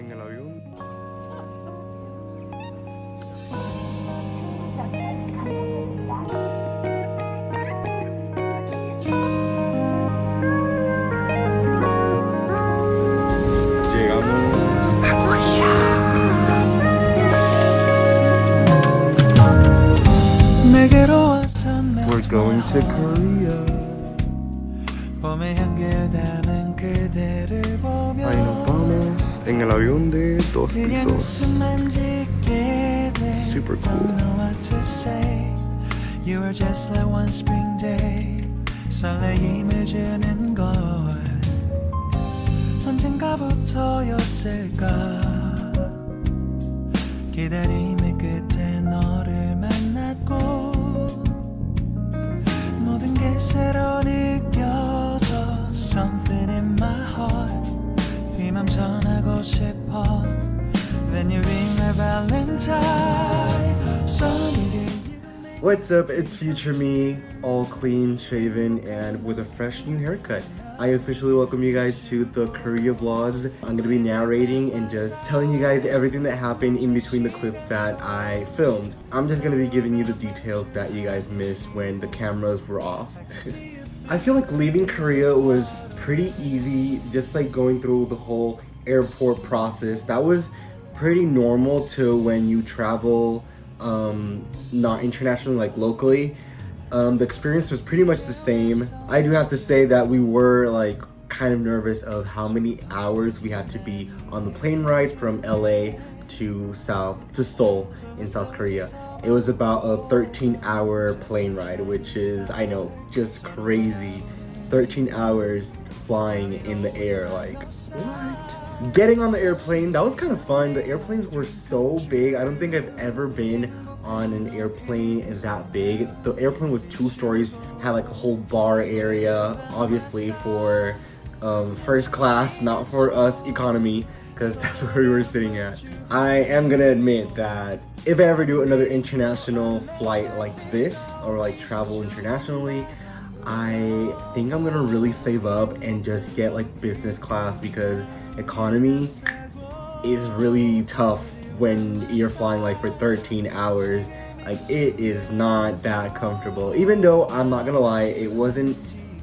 en el avión. Llegamos a Korea. We're going to Korea. Ahí nos vamos en el avión de 2 pisos. Super cool. You were just like one spring day. 설레임을 주는 걸 언젠가부터였을까 기다림의 끝에 너를 만났고 모든 게 새로 느껴져 Something in my heart 네 맘 전하고 싶어 Then you ring my valentine What's up, it's future me, all clean, shaven, and with a fresh new haircut. I officially welcome you guys to the Korea vlogs. I'm gonna be narrating and just telling you guys everything that happened in between the clips that I filmed. I'm just gonna be giving you the details that you guys missed when the cameras were off. I feel like leaving Korea was pretty easy, just like going through the whole airport process. That was pretty normal to when you travel not internationally, like locally. The experience was pretty much the same. I do have to say that we were like kind of nervous of how many hours we had to be on the plane ride from LA to Seoul in South Korea. It was about a 13-hour plane ride, which is, I know, just crazy. 13 hours flying in the air, like what? Getting on the airplane, that was kind of fun. The airplanes were so big. I don't think I've ever been on an airplane that big. The airplane was 2 stories, had like a whole bar area, obviously for first class, not for us economy, because that's where we were sitting at. I am gonna admit that if I ever do another international flight like this, or like travel internationally, I think I'm gonna really save up and just get like business class, because economy is really tough when you're flying like for 13 hours. Like, it is not that comfortable. Even though, I'm not gonna lie, it wasn't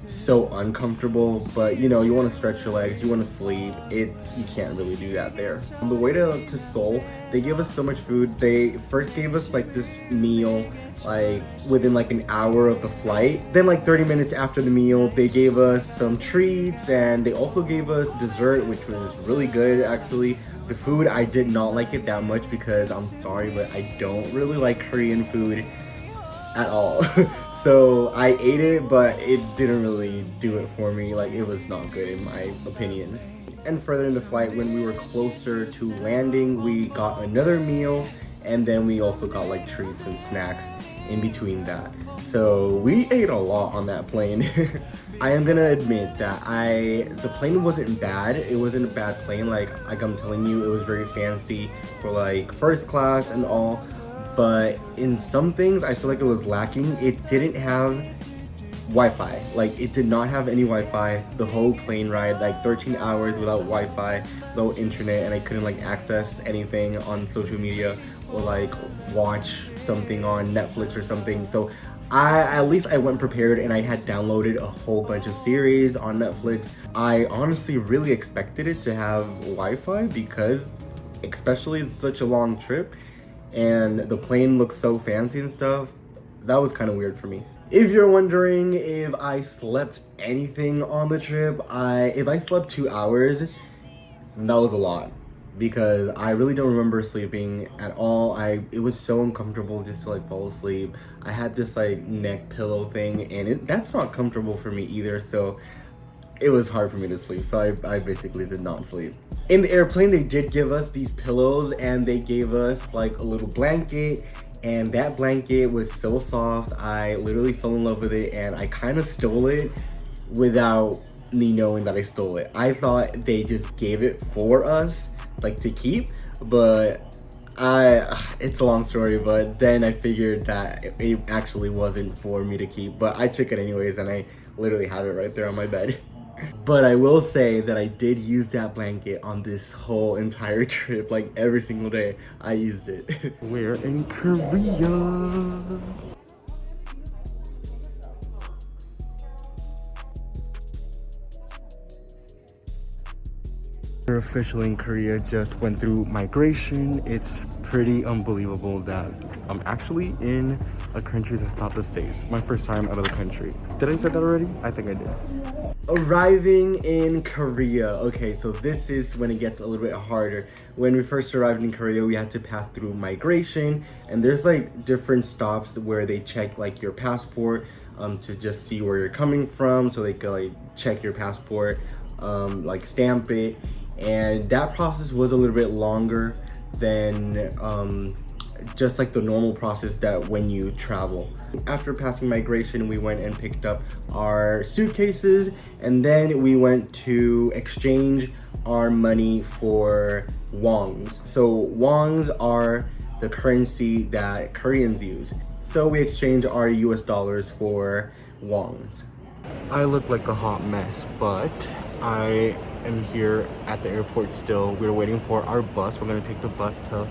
so uncomfortable, but you know, you want to stretch your legs, you want to sleep. You can't really do that there. On the way to Seoul, they gave us so much food. They first gave us like this meal like within like an hour of the flight. Then like 30 minutes after the meal, they gave us some treats, and they also gave us dessert, which was really good actually. The food, I did not like it that much because, I'm sorry, but I don't really like Korean food at all. So I ate it, but it didn't really do it for me. Like, it was not good in my opinion. And further in the flight, when we were closer to landing, we got another meal, and then we also got like treats and snacks in between that. So we ate a lot on that plane. I am gonna admit that the plane wasn't bad. It wasn't a bad plane. Like I'm telling you, it was very fancy for like first class and all. But in some things, I feel like it was lacking. It didn't have Wi-Fi. Like, it did not have any Wi-Fi. The whole plane ride, like 13 hours without Wi-Fi, no internet, and I couldn't like access anything on social media or like watch something on Netflix or something. So at least I went prepared, and I had downloaded a whole bunch of series on Netflix. I honestly really expected it to have Wi-Fi, because especially it's such a long trip and the plane looks so fancy and stuff. That was kind of weird for me. If you're wondering if I slept anything on the trip, if I slept 2 hours, that was a lot, because I really don't remember sleeping at all. It was so uncomfortable just to like fall asleep. I had this like neck pillow thing, and that's not comfortable for me either, so it was hard for me to sleep. So I basically did not sleep. In the airplane, they did give us these pillows, and they gave us like a little blanket, and that blanket was so soft. I literally fell in love with it, and I kind of stole it without me knowing that I stole it. I thought they just gave it for us, like to keep, but it's a long story. But then I figured that it actually wasn't for me to keep, but I took it anyways, and I literally have it right there on my bed. But I will say that I did use that blanket on this whole entire trip. Like every single day I used it. We're in Korea. We're officially in Korea, just went through migration. It's pretty unbelievable that I'm actually in a country that's not the States. My first time out of the country. Did I say that already? I think I did. Arriving in Korea. Okay, so this is when it gets a little bit harder. When we first arrived in Korea, we had to pass through migration, and there's like different stops where they check like your passport to just see where you're coming from, so they can like check your passport, like stamp it. And that process was a little bit longer than just like the normal process that when you travel. After passing migration, we went and picked up our suitcases, and then we went to exchange our money for wongs. So wongs are the currency that Koreans use. So we exchanged our US dollars for wongs. I look like a hot mess, but I am here at the airport still. We're waiting for our bus. We're gonna take the bus to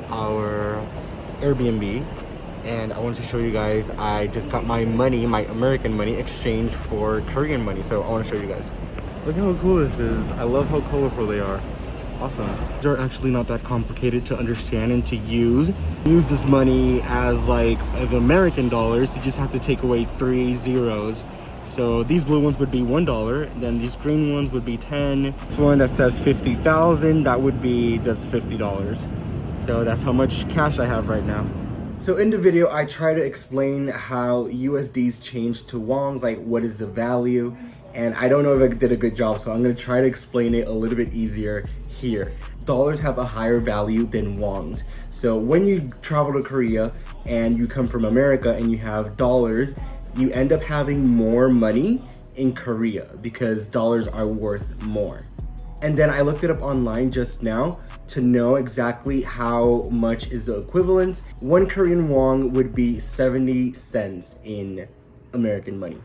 our Airbnb, and I wanted to show you guys, I just got my money, my American money, exchanged for Korean money. So I want to show you guys. Look how cool this is. I love how colorful they are. Awesome. They're actually not that complicated to understand and to use. Use this money as American dollars. You just have to take away 3 zeros. So these blue ones would be $1, then these green ones would be 10. This one that says 50,000, that would be just $50. So that's how much cash I have right now. So in the video, I try to explain how USDs change to wongs, like what is the value. And I don't know if I did a good job, so I'm gonna try to explain it a little bit easier here. Dollars have a higher value than wongs. So when you travel to Korea and you come from America and you have dollars, you end up having more money in Korea because dollars are worth more. And then I looked it up online just now to know exactly how much is the equivalence. 1 Korean won would be 70 cents in American money.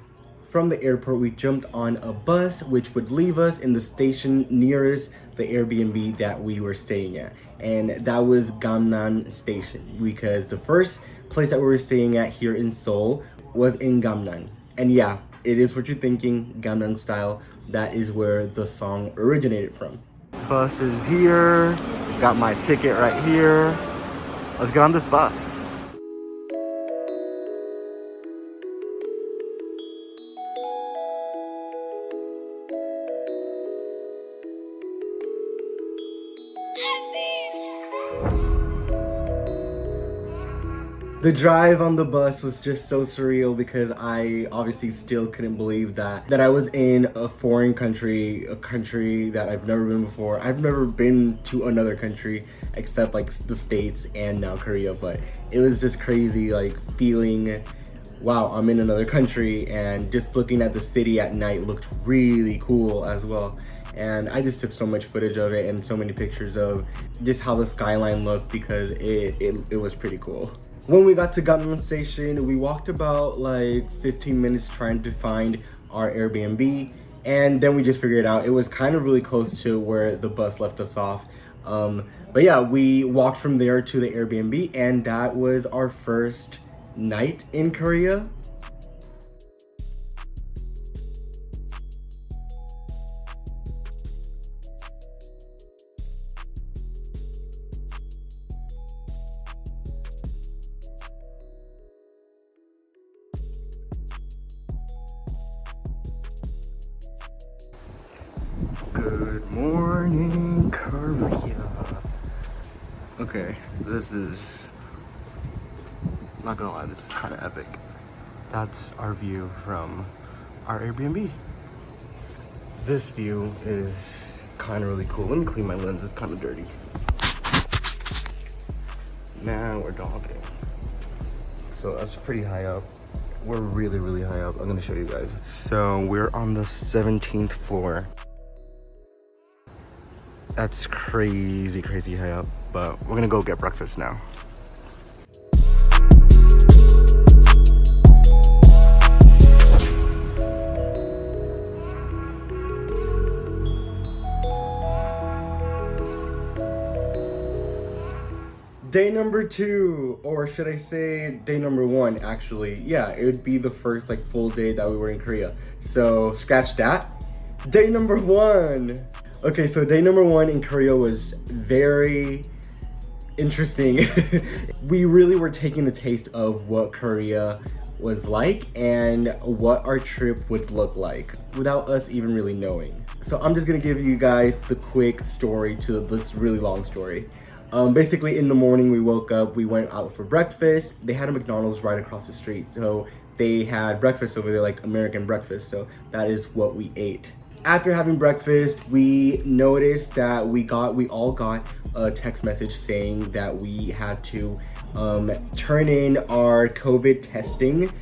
From the airport, we jumped on a bus which would leave us in the station nearest the Airbnb that we were staying at. And that was Gamnan Station, because the first place that we were staying at here in Seoul was in Gamnan. And yeah, it is what you're thinking, Gangnam Style. That is where the song originated from. Bus is here. Got my ticket right here. Let's get on this bus. The drive on the bus was just so surreal because I obviously still couldn't believe that I was in a foreign country, a country that I've never been before. I've never been to another country except like the States and now Korea, but it was just crazy, like feeling, wow, I'm in another country, and just looking at the city at night looked really cool as well. And I just took so much footage of it and so many pictures of just how the skyline looked because it was pretty cool. When we got to Gangnam Station, we walked about like 15 minutes trying to find our Airbnb, and then we just figured it out. It was kind of really close to where the bus left us off. But yeah, we walked from there to the Airbnb, and that was our first night in Korea. Good morning, Korea. Okay, this is, not gonna lie, this is kind of epic. That's our view from our Airbnb. This view is kind of really cool. Let me clean my lens, it's kind of dirty. Now we're dogging. So that's pretty high up. We're really high up. I'm gonna show you guys. So we're on the 17th floor. That's crazy high up, but we're gonna go get breakfast now. Day number 2, or should I say day number 1 actually. Yeah, it would be the first like full day that we were in Korea. So scratch that. Day number 1. Okay, so day number 1 in Korea was very interesting. We really were taking the taste of what Korea was like and what our trip would look like without us even really knowing. So I'm just gonna give you guys the quick story to this really long story. Basically in the morning we woke up, we went out for breakfast. They had a McDonald's right across the street, so they had breakfast over there, like American breakfast, so that is what we ate. After having breakfast, we noticed that we all got a text message saying that we had to turn in our COVID testing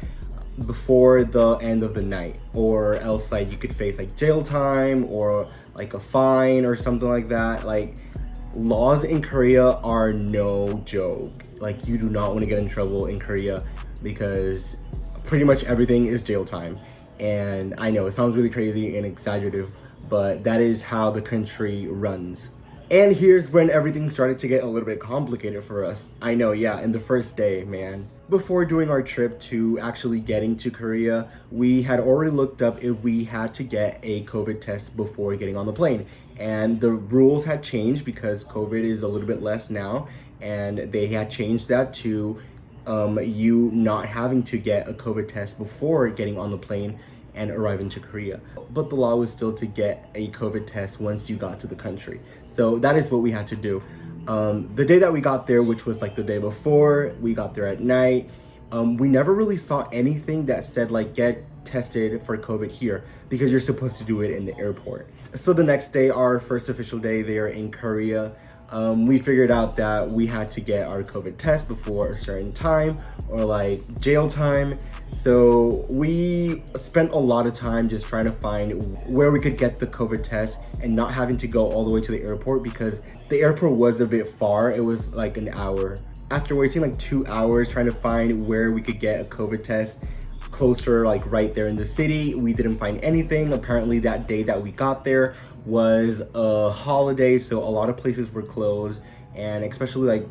before the end of the night, or else like you could face like jail time or like a fine or something like that. Like, laws in Korea are no joke. Like, you do not want to get in trouble in Korea because pretty much everything is jail time. And I know it sounds really crazy and exaggerative, but that is how the country runs. And here's when everything started to get a little bit complicated for us. I know, yeah, in the first day, man. Before doing our trip to actually getting to Korea, we had already looked up if we had to get a COVID test before getting on the plane. And the rules had changed because COVID is a little bit less now, and they had changed that to you not having to get a COVID test before getting on the plane and arriving to Korea. But the law was still to get a COVID test once you got to the country. So that is what we had to do. The day that we got there, which was like the day before, we got there at night. We never really saw anything that said like get tested for COVID here because you're supposed to do it in the airport. So the next day, our first official day there in Korea, we figured out that we had to get our COVID test before a certain time or like jail time. So we spent a lot of time just trying to find where we could get the COVID test and not having to go all the way to the airport because the airport was a bit far. It was like an hour. After waiting like 2 hours trying to find where we could get a COVID test closer, like right there in the city, we didn't find anything. Apparently that day that we got there was a holiday, so a lot of places were closed, and especially like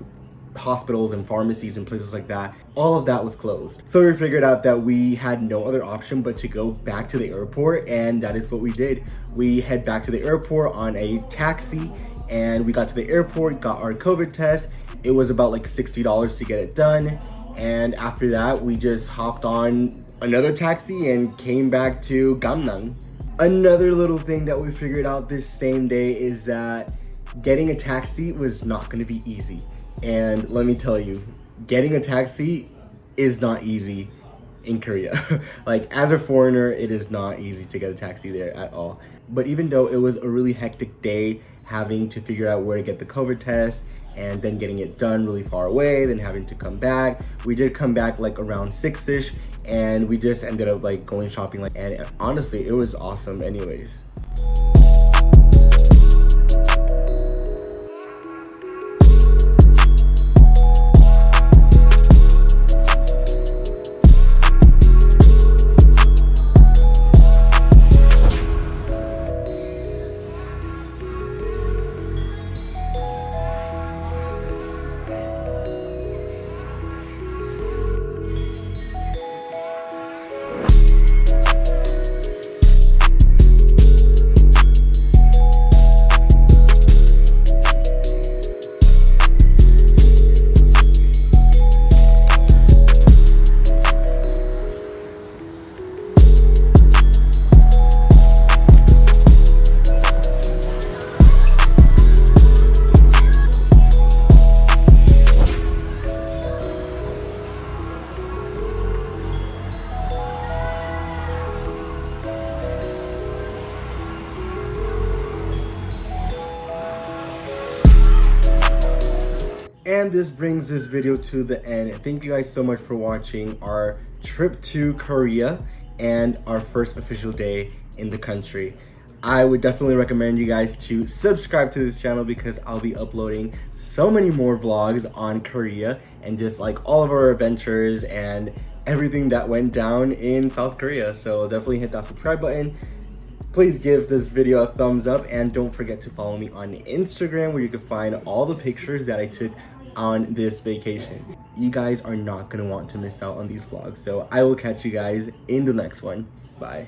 hospitals and pharmacies and places like that, all of that was closed. So we figured out that we had no other option but to go back to the airport, and that is what we did. We head back to the airport on a taxi, and we got to the airport, got our COVID test. It was about like $60 to get it done, and after that we just hopped on another taxi and came back to Gamnam. Another little thing that we figured out this same day is that getting a taxi was not going to be easy. And let me tell you, getting a taxi is not easy in Korea. Like, as a foreigner, it is not easy to get a taxi there at all. But even though it was a really hectic day, having to figure out where to get the COVID test and then getting it done really far away, then having to come back, we did come back like around 6ish, and we just ended up like going shopping, like, and honestly it was awesome anyways. And this brings this video to the end. Thank you guys so much for watching our trip to Korea and our first official day in the country. I would definitely recommend you guys to subscribe to this channel because I'll be uploading so many more vlogs on Korea and just like all of our adventures and everything that went down in South Korea. So definitely hit that subscribe button. Please give this video a thumbs up and don't forget to follow me on Instagram where you can find all the pictures that I took on this vacation. You guys are not gonna want to miss out on these vlogs. So I will catch you guys in the next one. Bye.